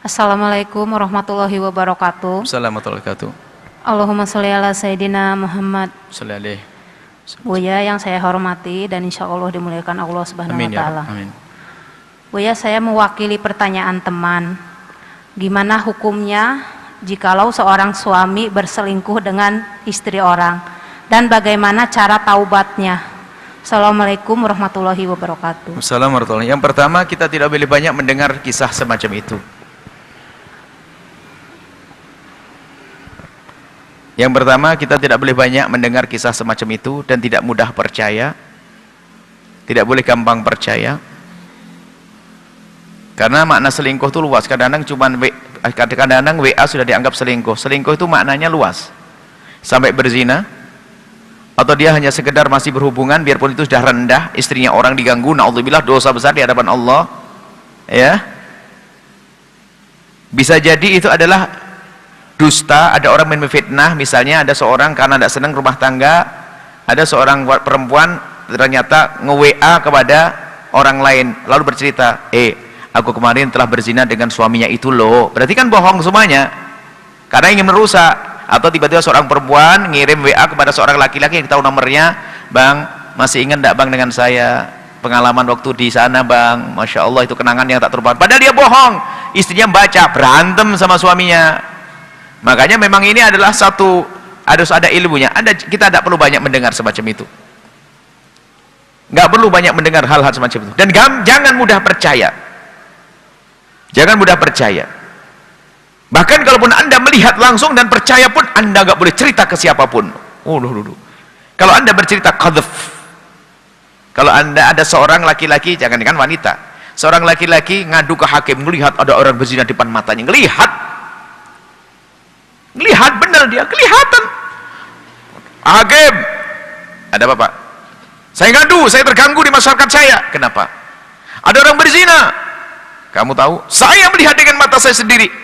Assalamualaikum warahmatullahi wabarakatuh. Assalamualaikum warahmatullahi wabarakatuh. Allahumma sholli ala Sayyidina Muhammad. Sholli alaihi. Buya yang saya hormati dan insya Allah dimuliakan Allah Subhanahu wa Amin ya Ta'ala. Rabb. Amin. Buya, saya mewakili pertanyaan teman. Gimana hukumnya jikalau seorang suami berselingkuh dengan istri orang, dan bagaimana cara taubatnya? Assalamualaikum warahmatullahi wabarakatuh. Assalamualaikum warahmatullahi wabarakatuh. Yang pertama, kita tidak boleh banyak mendengar kisah semacam itu. Yang pertama, kita tidak boleh banyak mendengar kisah semacam itu dan tidak mudah percaya. Tidak boleh gampang percaya. Karena makna selingkuh itu luas. Kadang-kadang WA sudah dianggap selingkuh. Selingkuh itu maknanya luas. Sampai berzina, atau dia hanya sekedar masih berhubungan, biarpun itu sudah rendah, istrinya orang diganggu, naudzubillah, dosa besar di hadapan Allah. Ya. Bisa jadi itu adalah dusta. Ada orang memfitnah, misalnya ada seorang karena tidak senang rumah tangga, ada seorang perempuan ternyata nge-WA kepada orang lain, lalu bercerita, aku kemarin telah berzina dengan suaminya itu loh. Berarti kan bohong semuanya, karena ingin merusak. Atau tiba-tiba seorang perempuan ngirim WA kepada seorang laki-laki yang tahu nomornya, bang, masih ingat tidak bang dengan saya pengalaman waktu di sana bang, Masya Allah itu kenangan yang tak terlupakan. Padahal dia bohong, istrinya baca, berantem sama suaminya. Makanya memang ini adalah harus ada ilmunya. Kita tidak perlu banyak mendengar semacam itu. Nggak perlu banyak mendengar hal-hal semacam itu. Dan jangan mudah percaya. Jangan mudah percaya. Bahkan kalaupun Anda melihat langsung dan percaya pun, Anda nggak boleh cerita ke siapapun. Kalau Anda bercerita qadhf, kalau Anda ada seorang laki-laki, jangankan wanita, seorang laki-laki ngadu ke hakim, melihat ada orang berzina di depan matanya, ngelihat benar, dia kelihatan. Hakim, ada apa pak? Saya ngadu, saya terganggu di masyarakat saya. Kenapa? Ada orang berzina. Kamu tahu? Saya melihat dengan mata saya sendiri.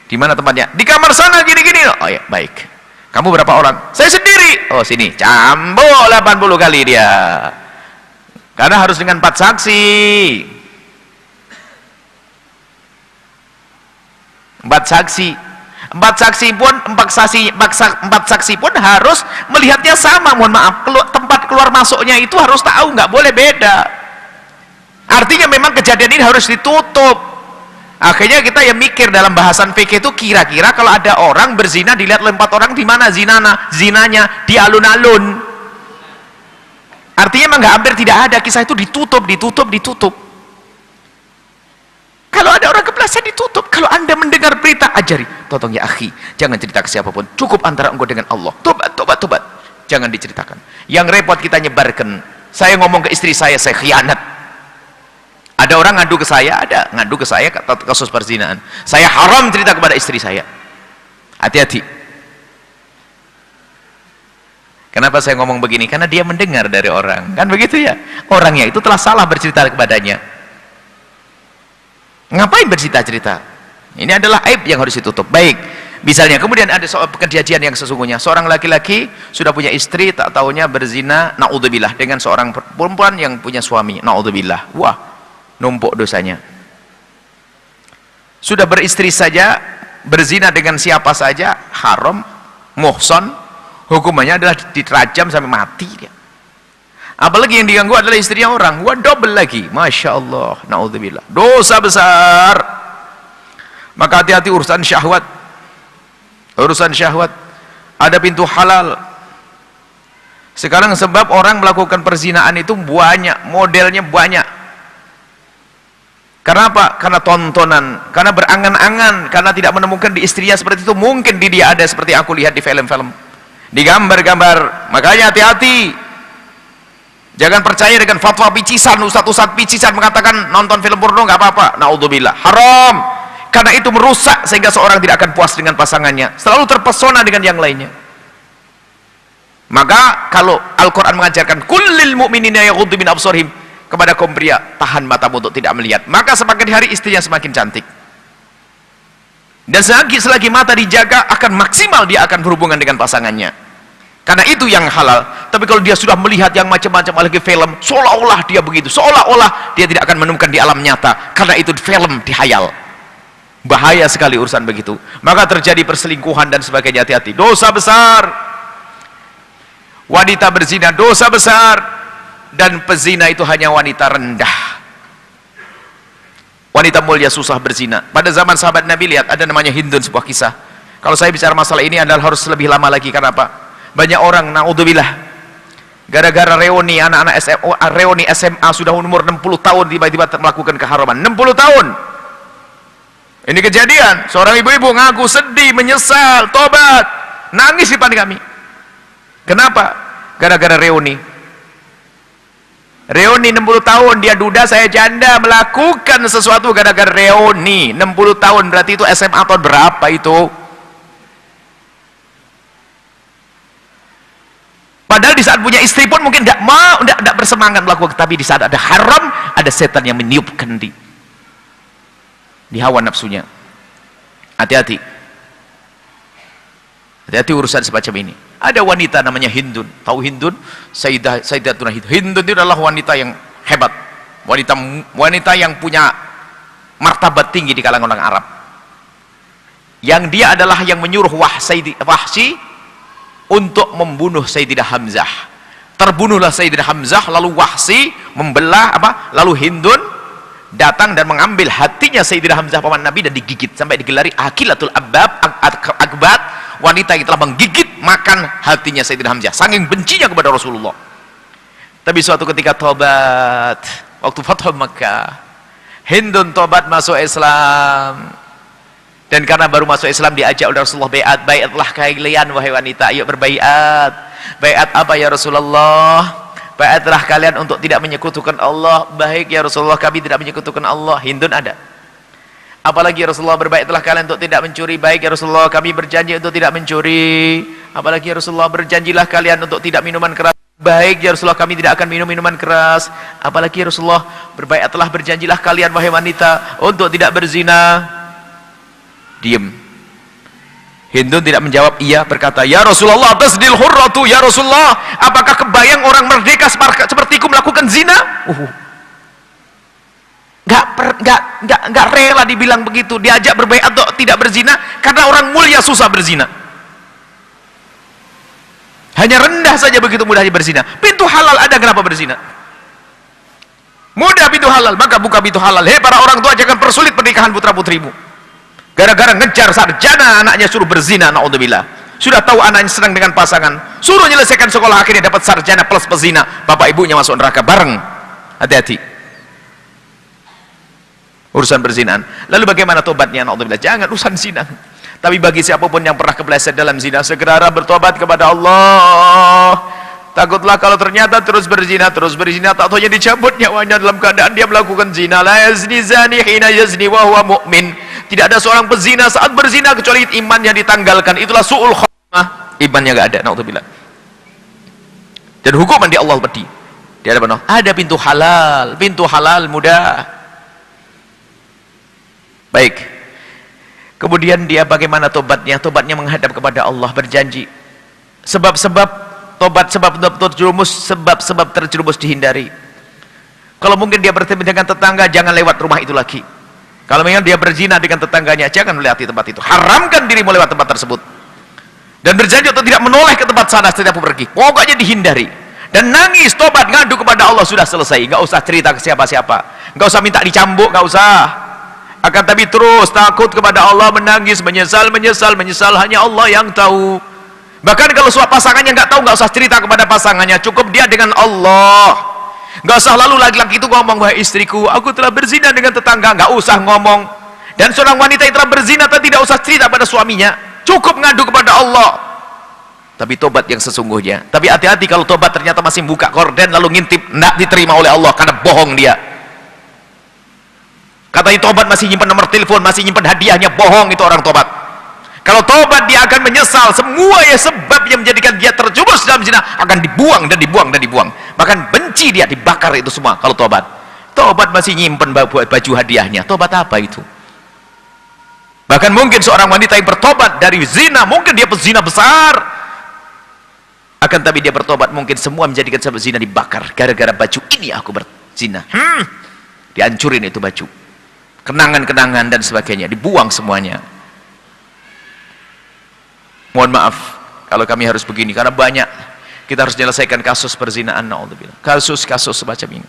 Di mana tempatnya? Di kamar sana, gini-gini. Oh ya, baik. Kamu berapa orang? Saya sendiri. Oh sini, cambuk 80 kali dia. Karena harus dengan 4 saksi. 4 saksi. 4 saksi pun harus melihatnya sama. Mohon maaf, tempat keluar masuknya itu harus tahu, nggak boleh beda. Artinya memang kejadian ini harus ditutup. Akhirnya kita yang mikir dalam bahasan fikih itu, kira-kira kalau ada orang berzina dilihat oleh 4 orang, di mana zinanya? Di alun-alun. Artinya memang hampir tidak ada, kisah itu ditutup. Kalau ada orang kebelasan ditutup. Kalau Anda mendengar berita, ajari, tolong ya akhi, jangan cerita ke siapapun, cukup antara engkau dengan Allah. Tobat, jangan diceritakan. Yang repot kita nyebarkan. Saya ngomong ke istri saya khianat. Ada orang ngadu ke saya, kasus perzinahan. Saya haram cerita kepada istri saya. Hati-hati. Kenapa saya ngomong begini? Karena dia mendengar dari orang, kan begitu ya? Orangnya itu telah salah bercerita kepadanya. Ngapain bercerita-cerita? Ini adalah aib yang harus ditutup. Baik, misalnya kemudian ada soal kejadian yang sesungguhnya, seorang laki-laki sudah punya istri, tak taunya berzina, naudzubillah, dengan seorang perempuan yang punya suami, naudzubillah. Wah, numpuk dosanya. Sudah beristri saja, berzina dengan siapa saja, haram, muhson, hukumannya adalah dirajam sampai mati dia. Apalagi yang diganggu adalah istrinya orang, wah double lagi, Masya Allah, naudzubillah, dosa besar. Maka hati-hati urusan syahwat. Ada pintu halal. Sekarang sebab orang melakukan perzinaan itu banyak, modelnya banyak. Karena apa? Karena tontonan, karena berangan-angan, karena tidak menemukan di istrinya seperti itu. Mungkin di dia ada seperti aku lihat di film-film, di gambar-gambar. Makanya hati-hati. Jangan percaya dengan fatwa picisan, ustadz picisan mengatakan nonton film porno nggak apa-apa. Naudzubillah, haram. Karena itu merusak sehingga seorang tidak akan puas dengan pasangannya, selalu terpesona dengan yang lainnya. Maka kalau Al-Quran mengajarkan kullil mu'minina yaghuddu min absarihim, kepada kaum pria, tahan matamu untuk tidak melihat, maka semakin hari istrinya semakin cantik. Dan selagi mata dijaga, akan maksimal dia akan berhubungan dengan pasangannya. Karena itu yang halal. Tapi kalau dia sudah melihat yang macam-macam lagi film, seolah-olah dia begitu, seolah-olah dia tidak akan menemukan di alam nyata, karena itu film dihayal. Bahaya sekali urusan begitu. Maka terjadi perselingkuhan dan sebagainya. Hati-hati, dosa besar. Wanita berzina dosa besar, dan pezina itu hanya wanita rendah. Wanita mulia susah berzina. Pada zaman sahabat Nabi, lihat, ada namanya Hindun, sebuah kisah. Kalau saya bicara masalah ini adalah harus lebih lama lagi. Karena apa? Banyak orang, naudzubillah, gara-gara reuni anak-anak SMA, reuni SMA sudah umur 60 tahun tiba-tiba melakukan keharaman. 60 tahun. Ini kejadian. Seorang ibu-ibu ngaku sedih, menyesal, tobat, nangis di depan kami. Kenapa? Gara-gara reuni. Reuni 60 tahun, dia duda, saya janda, melakukan sesuatu gara-gara reuni. 60 tahun, berarti itu SMA tahun berapa itu? Padahal di saat punya istri pun mungkin tidak mau, tidak bersemangat melakukan. Tapi di saat ada haram, ada setan yang meniupkan di hawa nafsunya. Hati-hati. Hati-hati urusan semacam ini. Ada wanita namanya Hindun. Tahu Hindun? Sayyidatuna Hindun. Hindun itu adalah wanita yang hebat. Wanita yang punya martabat tinggi di kalangan orang Arab. Yang dia adalah yang menyuruh Wahsy untuk membunuh Sayyidina Hamzah. Terbunuhlah Sayyidina Hamzah, lalu Wahsy membelah lalu Hindun datang dan mengambil hatinya Sayyidina Hamzah paman Nabi dan digigit sampai digelari Akilatul Akbat, wanita yang telah menggigit makan hatinya Sayyidina Hamzah, saking bencinya kepada Rasulullah. Tapi suatu ketika tobat, waktu Fathu Makkah, Hindun tobat masuk Islam. Dan karena baru masuk Islam diajak oleh Rasulullah baiatlah kalian wahai wanita, ayo berbaiat. Baiat apa ya Rasulullah? Baiatlah kalian untuk tidak menyekutukan Allah. Baik ya Rasulullah, kami tidak menyekutukan Allah. Hindun ada. Apalagi ya Rasulullah, berbaiatlah kalian untuk tidak mencuri. Baik ya Rasulullah, kami berjanji untuk tidak mencuri. Apalagi ya Rasulullah, berjanjilah kalian untuk tidak minuman keras. Baik ya Rasulullah, kami tidak akan minum minuman keras. Apalagi ya Rasulullah, berbaiatlah, berjanjilah kalian wahai wanita untuk tidak berzina. Diam. Hindun tidak menjawab iya, berkata, ya Rasulullah, tasdil hurratu, ya Rasulullah, apakah kebayang orang merdeka sepertiku melakukan zina? Nggak rela dibilang begitu. Diajak berbaiat atau tidak berzina karena orang mulia susah berzina. Hanya rendah saja begitu mudahnya berzina. Pintu halal ada, kenapa berzina? Mudah pintu halal, maka buka pintu halal. Hei para orang tua, jangan persulit pernikahan putra putrimu. Gara-gara ngejar sarjana anaknya suruh berzina, naudzubillah. Sudah tahu anaknya senang dengan pasangan, suruh menyelesaikan sekolah, akhirnya dapat sarjana plus pezina, bapak ibunya masuk neraka bareng. Hati-hati urusan berzinaan. Lalu bagaimana tobatnya? Naudzubillah, jangan urusan zina. Tapi bagi siapapun yang pernah kepleset dalam zina, segera bertobat kepada Allah. Takutlah kalau ternyata terus berzina, tak tahunya dicabut nyawanya dalam keadaan dia melakukan zina. La yazni zani hina yazni wa huwa mu'min. Tidak ada seorang pezina saat berzina kecuali imannya ditanggalkan. Itulah su'ul khotimah, imannya enggak ada. Naudzubillah. Dan hukuman di Allah pedih. Di hadapan Allah ada pintu halal mudah. Baik. Kemudian dia bagaimana tobatnya? Tobatnya menghadap kepada Allah, berjanji. Sebab-sebab tobat, sebab terjerumus dihindari. Kalau mungkin dia bertemu dengan tetangga, jangan lewat rumah itu lagi. Kalau memang dia berzina dengan tetangganya, jangan melewati tempat itu. Haramkan dirimu lewat tempat tersebut. Dan berjanji untuk tidak menoleh ke tempat sana setiap pergi. Pokoknya dihindari. Dan nangis, tobat, ngadu kepada Allah, sudah selesai. Nggak usah cerita ke siapa-siapa. Nggak usah minta dicambuk, nggak usah. Akan tapi terus takut kepada Allah, menangis, menyesal, hanya Allah yang tahu. Bahkan kalau suatu pasangannya nggak tahu, nggak usah cerita kepada pasangannya, cukup dia dengan Allah. Nggak usah lalu laki-laki itu ngomong, wahai istriku, aku telah berzina dengan tetangga. Nggak usah ngomong. Dan seorang wanita yang telah berzina tidak usah cerita pada suaminya, cukup ngadu kepada Allah. Tapi tobat yang sesungguhnya. Tapi hati-hati kalau tobat ternyata masih buka korden lalu ngintip, nggak diterima oleh Allah karena bohong dia. Katanya tobat masih nyimpan nomor telepon, masih nyimpan hadiahnya, bohong itu orang tobat. Kalau tobat dia akan menyesal. Semua ya sebab yang menjadikan dia terjerumus dalam zina akan dibuang dan dibuang. Bahkan benci dia, dibakar itu semua kalau tobat. Tobat masih nyimpan baju hadiahnya. Tobat apa itu? Bahkan mungkin seorang wanita yang bertobat dari zina, mungkin dia pezina besar. Akan tapi dia bertobat, mungkin semua menjadikan sebab zina dibakar. Gara-gara baju ini aku berzina. Dihancurin itu baju. kenangan-kenangan dan sebagainya, dibuang semuanya. Mohon maaf kalau kami harus begini, karena banyak kita harus menyelesaikan kasus perzinaan, naudzubillah, kasus-kasus semacam ini.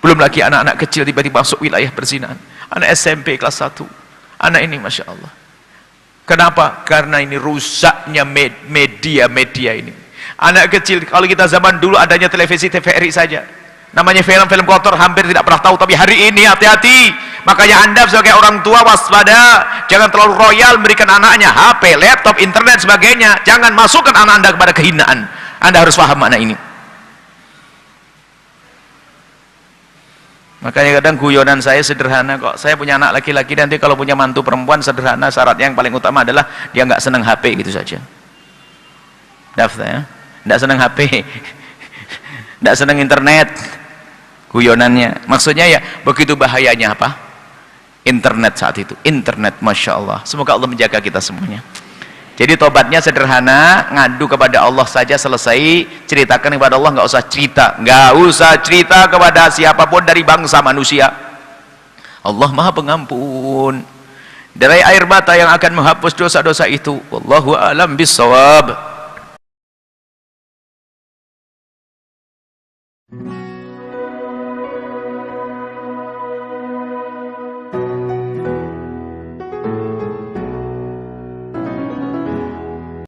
Belum lagi anak-anak kecil tiba-tiba masuk wilayah perzinaan, anak SMP kelas 1, anak ini Masya Allah. Kenapa? Karena ini rusaknya media-media ini. Anak kecil, kalau kita zaman dulu adanya televisi TVRI saja, namanya film-film kotor hampir tidak pernah tahu. Tapi hari ini hati-hati. Makanya Anda sebagai orang tua waspada, jangan terlalu royal memberikan anaknya HP, laptop, internet, sebagainya. Jangan masukkan anak Anda kepada kehinaan. Anda harus paham makna ini. Makanya kadang guyonan saya sederhana kok. Saya punya anak laki-laki, nanti kalau punya mantu perempuan sederhana, syaratnya yang paling utama adalah dia nggak senang HP, gitu saja. Daftar ya, nggak senang HP, nggak senang internet. Guyonannya, maksudnya ya begitu bahayanya apa? Internet saat itu, internet, Masya Allah. Semoga Allah menjaga kita semuanya. Jadi tobatnya sederhana, ngadu kepada Allah saja, selesai. Ceritakan kepada Allah, nggak usah cerita kepada siapapun dari bangsa manusia. Allah Maha Pengampun. Derai air mata yang akan menghapus dosa-dosa itu. Wallahu a'lam bissawab.